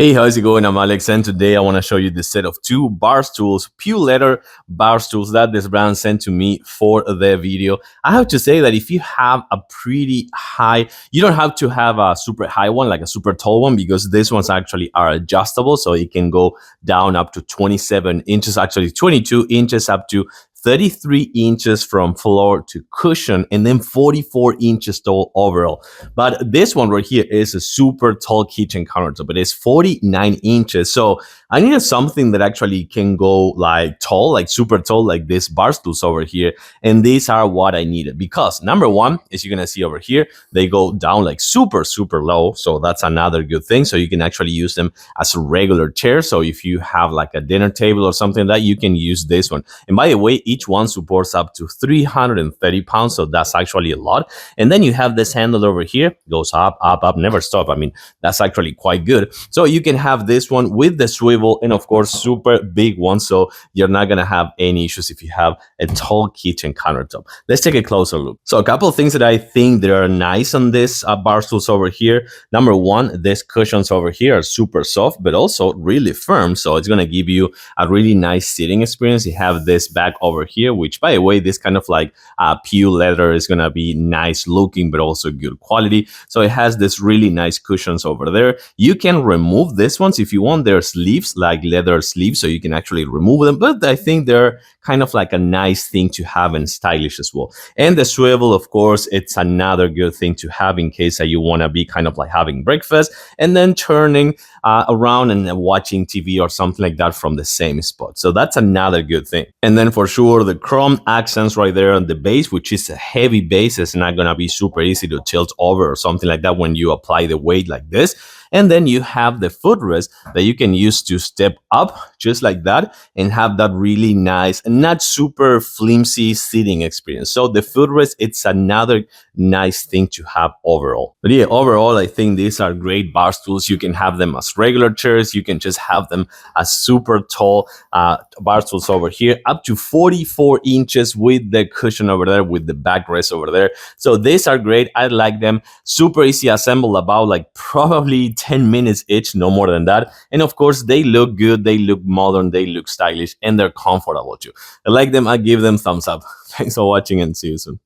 Hey, how's it going? I'm Alex, and today I want to show you this set of two bar stools, pure leather bar stools that this brand sent to me for the video. I have to say that if you have a pretty high, you don't have to have a super high one, like a super tall one, because these ones actually are adjustable, so it can go down up to 27 inches, actually 22 inches up to 33 inches from floor to cushion, and then 44 inches tall overall. But this one right here is a super tall kitchen countertop. It is 49 inches. So I needed something that actually can go like tall, like super tall, like this bar stools over here. And these are what I needed because number one, as you're gonna see over here, they go down like super low. So that's another good thing. So you can actually use them as a regular chair. So if you have like a dinner table or something like that, you can use this one. And by the way, each one supports up to 330 pounds. So that's actually a lot. And then you have this handle over here, goes up, never stop. I mean, that's actually quite good. So you can have this one with the swivel and of course, super big one. So you're not going to have any issues if you have a tall kitchen countertop. Let's take a closer look. So a couple of things that I think that are nice on this bar stools over here. Number one, these cushions over here are super soft, but also really firm. So it's going to give you a really nice sitting experience. You have this back over here, which by the way, this kind of like pure leather is going to be nice looking, but also good quality. So it has this really nice cushions over there. You can remove these ones if you want. Their sleeves, like leather sleeves, so you can actually remove them. But I think they're kind of like a nice thing to have and stylish as well. And the swivel, of course, it's another good thing to have in case that you want to be kind of like having breakfast and then turning around and watching TV or something like that from the same spot. So that's another good thing. And then for sure, the chrome accents right there on the base, which is a heavy base, is not going to be super easy to tilt over or something like that when you apply the weight like this. And then you have the footrest that you can use to step up just like that and have that really nice and not super flimsy sitting experience. So the footrest, it's another nice thing to have overall. But yeah, overall, I think these are great bar stools. You can have them as regular chairs. You can just have them as super tall bar stools over here, up to 44 inches with the cushion over there, with the backrest over there. So these are great. I like them. Super easy assemble, about like probably 10 minutes each, no more than that. And of course, they look good, they look modern, they look stylish, and they're comfortable too. I like them. I give them thumbs up. Thanks for watching and see you soon.